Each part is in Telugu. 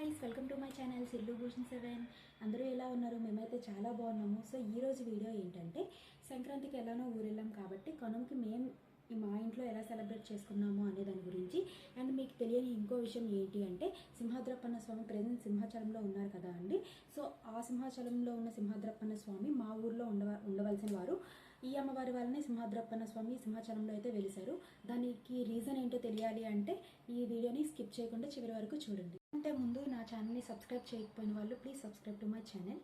Guys, welcome to my channel సిల్లు భూషణ్ 7. అందరూ ఎలా ఉన్నారు? మేమైతే చాలా బాగున్నాము. సో ఈరోజు వీడియో ఏంటంటే, సంక్రాంతికి ఎలానో ఊరెళ్ళాం కాబట్టి కనుమకి మేము మా ఇంట్లో ఎలా సెలబ్రేట్ చేసుకున్నాము అనే దాని గురించి. అండ్ మీకు తెలియని ఇంకో విషయం ఏంటి అంటే, సింహాద్రప్పన్న స్వామి ప్రజెంట్ సింహాచలంలో ఉన్నారు కదా అండి. సో ఆ సింహాచలంలో ఉన్న సింహాద్రప్పన్న స్వామి మా ఊర్లో ఉండవలసిన వారు. ఈ అమ్మవారి వల్లనే సింహాద్రప్పన్న స్వామి సింహాచలంలో అయితే వెలిశారు. దానికి రీజన్ ఏంటో తెలియాలి అంటే ఈ వీడియోని స్కిప్ చేయకుండా చివరి వరకు చూడండి. అంటే ముందు నా ఛానల్ని సబ్స్క్రైబ్ చేయకపోయిన వాళ్ళు please subscribe to my channel.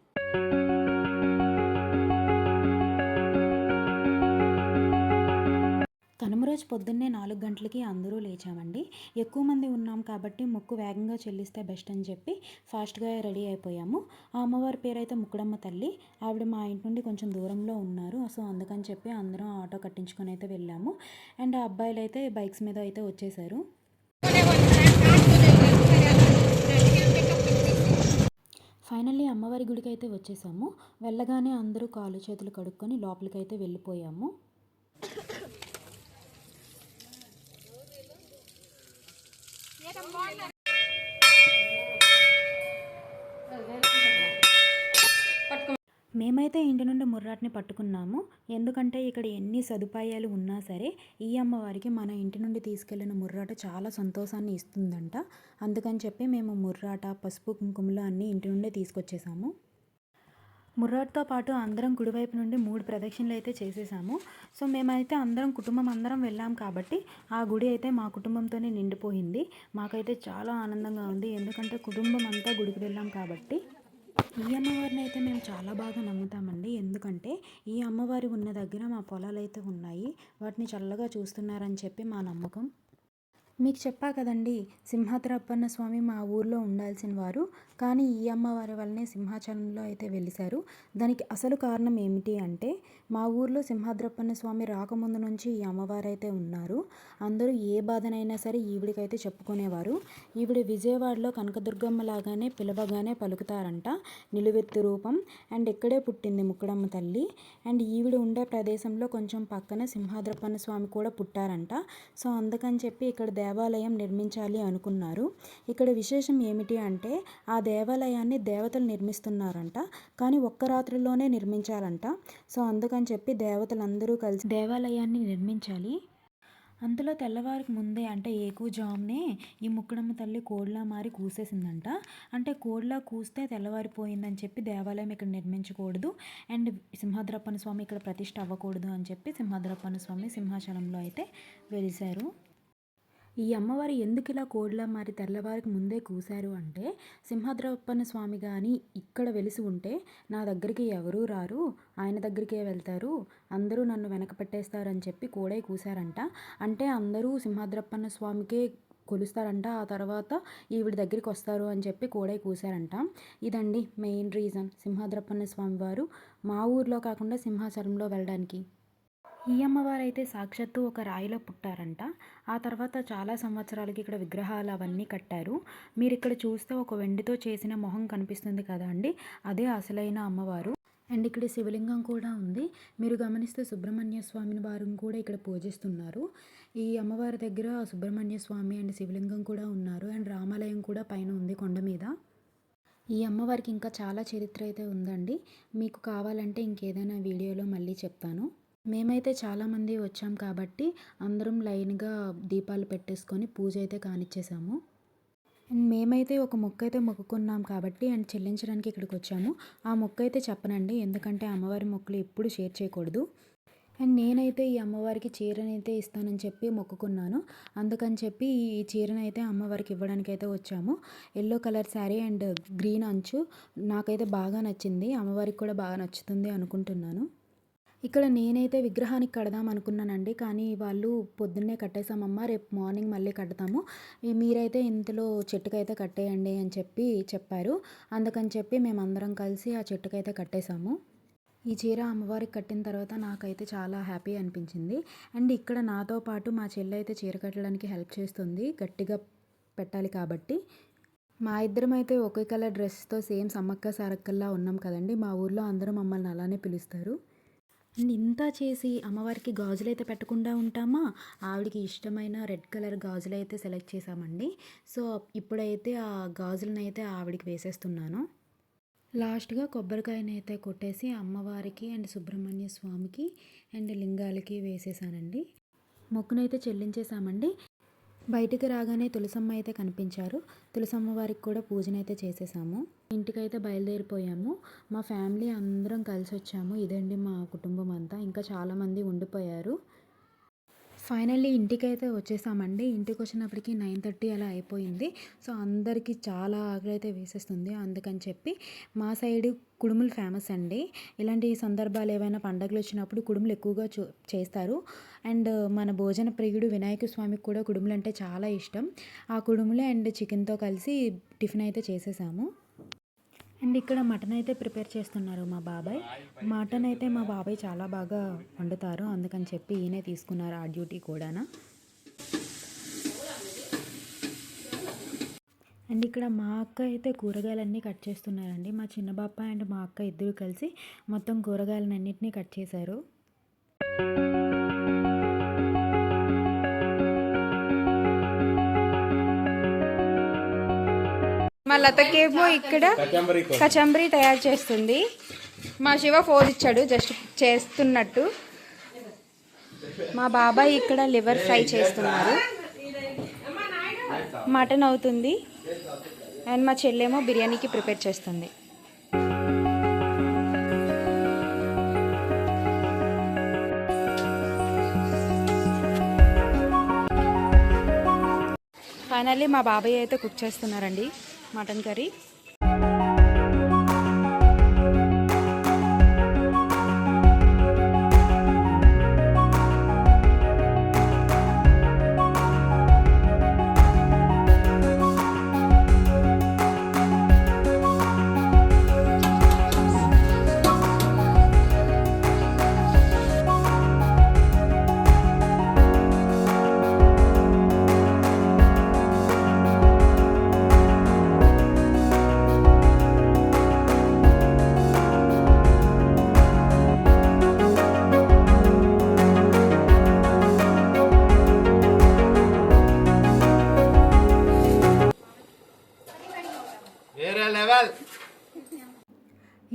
Kanuma రోజు పొద్దున్నే 4 గంటలకి అందరూ లేచామండి. ఎక్కువ మంది ఉన్నాం కాబట్టి మొక్కు వేగంగా చెల్లిస్తే బెస్ట్ అని చెప్పి ఫాస్ట్గా రెడీ అయిపోయాము. ఆ అమ్మవారి పేరు అయితే ముక్కుడమ్మ తల్లి. ఆవిడ మా ఇంటి నుండి కొంచెం దూరంలో ఉన్నారు. సో అందుకని చెప్పి అందరం ఆటో కట్టించుకొని అయితే వెళ్ళాము. అండ్ ఆ అబ్బాయిలు అయితే బైక్స్ మీద అయితే వచ్చేసారు. ఫైనల్లీ అమ్మవారి గుడికి అయితే వచ్చేసాము. వెళ్ళగానే అందరూ కాళ్ళు చేతులు కడుక్కొని లోపలికి అయితే వెళ్ళిపోయాము. మేమైతే ఇంటి నుండి ముర్రాట్ని పట్టుకున్నాము. ఎందుకంటే ఇక్కడ ఎన్ని సదుపాయాలు ఉన్నా సరే ఈ అమ్మవారికి మన ఇంటి నుండి తీసుకెళ్లిన ముర్రాట చాలా సంతోషాన్ని ఇస్తుందంట. అందుకని చెప్పి మేము ముర్రాట, పసుపు, కుంకుమలు అన్నీ ఇంటి నుండే తీసుకొచ్చేసాము. ముర్రాట్తో పాటు అందరం కుడివైపు నుండి 3 ప్రదక్షిణలు అయితే చేసేసాము. సో మేమైతే అందరం కుటుంబం అందరం వెళ్ళాం కాబట్టి ఆ గుడి అయితే మా కుటుంబంతోనే నిండిపోయింది. మాకైతే చాలా ఆనందంగా ఉంది. ఎందుకంటే కుటుంబం అంతా గుడికి వెళ్ళాం కాబట్టి. ఈ అమ్మవారిని అయితే మేము చాలా బాగా నమ్ముతామండి. ఎందుకంటే ఈ అమ్మవారి ఉన్న దగ్గర మా పొలాలు అయితే ఉన్నాయి. వాటిని చల్లగా చూస్తున్నారని చెప్పి మా నమ్మకం. మీకు చెప్పా కదండి, సింహాద్రప్పన్న స్వామి మా ఊర్లో ఉండాల్సిన వారు, కానీ ఈ అమ్మవారి వల్లనే సింహాచలంలో అయితే వెలిశారు. దానికి అసలు కారణం ఏమిటి అంటే, మా ఊర్లో సింహాద్రప్పన్న స్వామి రాకముందు నుంచి ఈ అమ్మవారు అయితే ఉన్నారు. అందరూ ఏ బాధనైనా సరే ఈవిడికైతే చెప్పుకునేవారు. ఈవిడ విజయవాడలో కనకదుర్గమ్మ లాగానే పిలవగానే పలుకుతారంట. నిలువెత్తు రూపం. అండ్ ఇక్కడే పుట్టింది ముక్కుడమ్మ తల్లి. అండ్ ఈవిడ ఉండే ప్రదేశంలో కొంచెం పక్కన సింహాద్రప్పన్న స్వామి కూడా పుట్టారంట. సో అందుకని చెప్పి ఇక్కడ దేవాలయం నిర్మించాలి అనుకున్నారు. ఇక్కడ విశేషం ఏమిటి అంటే, ఆ దేవాలయాన్ని దేవతలు నిర్మిస్తున్నారంట. కానీ ఒక్క రాత్రిలోనే నిర్మించాలంట. సో అందుకని చెప్పి దేవతలందరూ కలిసి దేవాలయాన్ని నిర్మించాలి. అంతలో తెల్లవారికి ముందే అంటే ఏకుజామునే ఈ ముక్కుడమ్మ తల్లి కోడిలా మారి కూసేసిందంట. అంటే కోడిలా కూస్తే తెల్లవారిపోయిందని చెప్పి దేవాలయం ఇక్కడ నిర్మించకూడదు, అండ్ సింహాద్రప్పన్న స్వామి ఇక్కడ ప్రతిష్ఠ అవ్వకూడదు అని చెప్పి సింహాద్రప్పన్న స్వామి సింహాచలంలో అయితే వెలిశారు. ఈ అమ్మవారు ఎందుకు ఇలా కోడిలా మారి తెల్లవారికి ముందే కూశారు అంటే, సింహాద్రప్పన్న స్వామి కానీ ఇక్కడ వెలిసి ఉంటే నా దగ్గరికి ఎవరూ రారు, ఆయన దగ్గరికే వెళ్తారు, అందరూ నన్ను వెనక పెట్టేస్తారని చెప్పి కోడే కూశారంట. అంటే అందరూ సింహాద్రప్పన్న స్వామికే కొలుస్తారంట. ఆ తర్వాత ఈవిడ దగ్గరికి వస్తారు అని చెప్పి కోడే కూశారంట. ఇదండి మెయిన్ రీజన్ సింహాద్రప్పన్న స్వామి వారు మా ఊర్లో కాకుండా సింహాచలంలో వెళ్ళడానికి. ఈ అమ్మవారు అయితే సాక్షాత్తు ఒక రాయిలో పుట్టారంట. ఆ తర్వాత చాలా సంవత్సరాలకి ఇక్కడ విగ్రహాలు అవన్నీ కట్టారు. మీరు ఇక్కడ చూస్తే ఒక వెండితో చేసిన మొహం కనిపిస్తుంది కదా అండి, అదే అసలైన అమ్మవారు. అండ్ ఇక్కడ శివలింగం కూడా ఉంది. మీరు గమనిస్తే సుబ్రహ్మణ్య స్వామిని వారిని కూడా ఇక్కడ పూజిస్తున్నారు. ఈ అమ్మవారి దగ్గర సుబ్రహ్మణ్య స్వామి అండ్ శివలింగం కూడా ఉన్నారు. అండ్ రామాలయం కూడా పైన ఉంది కొండ మీద. ఈ అమ్మవారికి ఇంకా చాలా చరిత్ర అయితే ఉందండి. మీకు కావాలంటే ఇంకేదైనా వీడియోలో మళ్ళీ చెప్తాను. మేమైతే చాలామంది వచ్చాం కాబట్టి అందరం లైన్గా దీపాలు పెట్టేసుకొని పూజ అయితే కానిచ్చేసాము. అండ్ మేమైతే ఒక మొక్క అయితే మొక్కుకున్నాం కాబట్టి అండ్ చెల్లించడానికి ఇక్కడికి వచ్చాము. ఆ మొక్క అయితే చెప్పనండి, ఎందుకంటే అమ్మవారి మొక్కలు ఎప్పుడు షేర్ చేయకూడదు. అండ్ నేనైతే ఈ అమ్మవారికి చీరనైతే ఇస్తానని చెప్పి మొక్కుకున్నాను. అందుకని చెప్పి ఈ చీరనైతే అమ్మవారికి ఇవ్వడానికి అయితే వచ్చాము. Yellow colour sari and green అంచు నాకైతే బాగా నచ్చింది. అమ్మవారికి కూడా బాగా నచ్చుతుంది అనుకుంటున్నాను. ఇక్కడ నేనైతే విగ్రహానికి కడదాం అనుకున్నానండి, కానీ వాళ్ళు పొద్దున్నే కట్టేసామమ్మ, రేపు మార్నింగ్ మళ్ళీ కడతాము, మీరైతే ఇంతలో చెట్టుకైతే కట్టేయండి అని చెప్పి చెప్పారు. అందుకని చెప్పి మేమందరం కలిసి ఆ చెట్టుకైతే కట్టేసాము. ఈ చీర అమ్మవారికి కట్టిన తర్వాత నాకైతే చాలా హ్యాపీ అనిపించింది. అండ్ ఇక్కడ నాతో పాటు మా చెల్లి అయితే చీర కట్టడానికి హెల్ప్ చేస్తుంది, గట్టిగా పెట్టాలి కాబట్టి. మా ఇద్దరం అయితే ఒకే కలర్ డ్రెస్తో సేమ్ సమ్మక్క సారక్కల్లా ఉన్నాం కదండి. మా ఊర్లో అందరూ మమ్మల్ని అలానే పిలుస్తారు. అండ్ ఇంత చేసి అమ్మవారికి గాజులైతే పెట్టకుండా ఉంటామా, ఆవిడకి ఇష్టమైన రెడ్ కలర్ గాజులైతే సెలెక్ట్ చేసామండి. సో ఇప్పుడైతే ఆ గాజులనైతే ఆవిడకి వేసేస్తున్నాను. లాస్ట్గా కొబ్బరికాయనైతే కొట్టేసి అమ్మవారికి అండ్ సుబ్రహ్మణ్య స్వామికి అండ్ లింగాలకి వేసేసానండి. మొక్కునైతే చెల్లించేసామండి. బయటికి రాగానే తులసమ్మ అయితే కనిపించారు. తులసమ్మ వారికి కూడా పూజనైతే చేసేసాము. ఇంటికైతే బయలుదేరిపోయాము. మా ఫ్యామిలీ అందరం కలిసి వచ్చాము. ఇదండి మా కుటుంబం అంతా. ఇంకా చాలామంది ఉండిపోయారు. ఫైనల్లీ ఇంటికైతే వచ్చేసామండి. ఇంటికి వచ్చినప్పటికి 9:30 అలా అయిపోయింది. సో అందరికీ చాలా ఆకలి అయితే వేసేస్తుంది. అందుకని చెప్పి మా సైడు కుడుములు ఫేమస్ అండి. ఇలాంటి సందర్భాలు ఏవైనా పండగలు వచ్చినప్పుడు కుడుములు ఎక్కువగా చేస్తారు. అండ్ మన భోజన ప్రియుడు వినాయక స్వామికి కూడా కుడుములు అంటే చాలా ఇష్టం. ఆ కుడుములు అండ్ చికెన్తో కలిసి టిఫిన్ అయితే చేసేసాము. అండ్ ఇక్కడ మటన్ అయితే ప్రిపేర్ చేస్తున్నారు మా బాబాయ్. మటన్ అయితే మా బాబాయ్ చాలా బాగా వండుతారు. అందుకని చెప్పి ఈయనే తీసుకున్నారు ఆ డ్యూటీ కూడానా. అండ్ ఇక్కడ మా అక్క అయితే కూరగాయలన్నీ కట్ చేస్తున్నారండి. మా చిన్న బాబాయ్ అండ్ మా అక్క ఇద్దరు కలిసి మొత్తం కూరగాయలన్నింటినీ కట్ చేశారు. మా లతకేమో ఇక్కడ కచంబరీ తయారు చేస్తుంది. మా శివ ఫోన్ ఇచ్చాడు జస్ట్ చేస్తున్నట్టు. మా బాబాయ్ ఇక్కడ లివర్ ఫ్రై చేస్తున్నారు. మటన్ అవుతుంది. అండ్ మా చెల్లేమో బిర్యానీకి ప్రిపేర్ చేస్తుంది. ఫైనల్లీ మా బాబాయ్ అయితే కుక్ చేస్తున్నారండి మటన్ కర్రీ.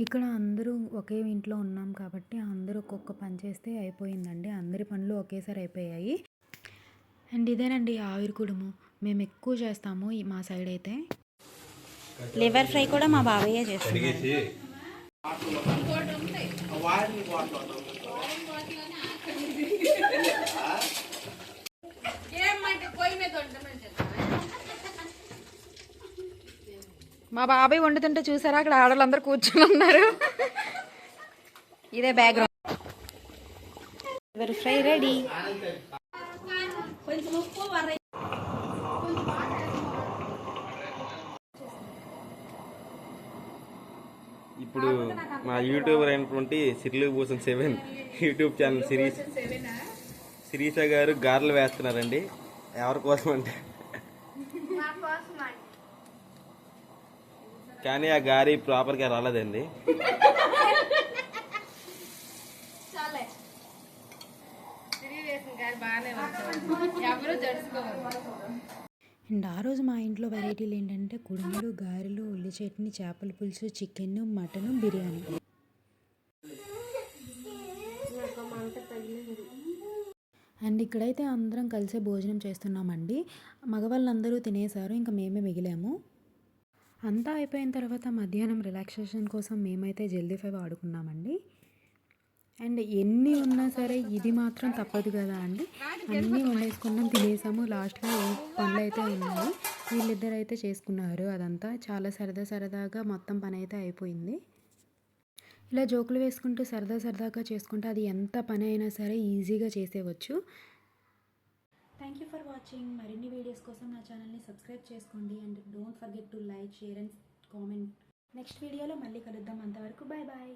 ఇక్కడ అందరూ ఒకే ఇంట్లో ఉన్నాం కాబట్టి అందరూ ఒక్కొక్క పని చేస్తే అయిపోయిందండి. అందరి పనులు ఒకేసారి అయిపోయాయి. అండ్ ఇదేనండి ఆవిరి కుడుము. మేము ఎక్కువ చేస్తాము మా సైడ్ అయితే. లివర్ ఫ్రై కూడా మా బాబాయ్యే చేస్తున్నారు. మా బాబాయ్ వండుతుంటే చూసారా, అక్కడ ఆడవాళ్ళందరూ కూర్చొని ఉన్నారు. ఇదే బ్యాక్గ్రౌండ్. Liver fry ready. ఇప్పుడు మా యూట్యూబర్ అయినటువంటి సిర్లుభూషణ్ 7 యూట్యూబ్ ఛానల్ శిరీష గారు గారెలు వేస్తున్నారండి. ఎవరి కోసం అంటే కానీ ఆ గారి ప్రాపర్గా రాలేదండి. అండ్ ఆ రోజు మా ఇంట్లో వెరైటీలు ఏంటంటే కుడుములు, గారెలు, ఉల్లి చట్నీ, చేపల పులుసు, చికెన్, మటన్, బిర్యానీ. అండ్ ఇక్కడైతే అందరం కలిసే భోజనం చేస్తున్నామండి. మగవాళ్ళందరూ తినేశారు, ఇంకా మేమే మిగిలాము. అంతా అయిపోయిన తర్వాత మధ్యాహ్నం రిలాక్సేషన్ కోసం మేమైతే జల్దీ 5 ఆడుకున్నామండి. అండ్ ఎన్ని ఉన్నా సరే ఇది మాత్రం తప్పదు కదా అండి. అన్నీ వండేసుకున్నాం, తినేసాము. లాస్ట్గా పనులు అయితే ఉన్నాయి, వీళ్ళిద్దరు అయితే చేసుకున్నారు. అదంతా చాలా సరదాగా మొత్తం పని అయితే అయిపోయింది. ఇలా జోకులు వేసుకుంటూ సరదాగా చేసుకుంటే అది ఎంత పని అయినా సరే ఈజీగా చేసేవచ్చు. Thank you for watching. మరిన్ని వీడియోస్ కోసం నా ఛానల్ని సబ్స్క్రైబ్ చేసుకోండి. And don't forget to like, share and comment. Next వీడియోలో మళ్ళీ కలుద్దాం. అంతవరకు బాయ్.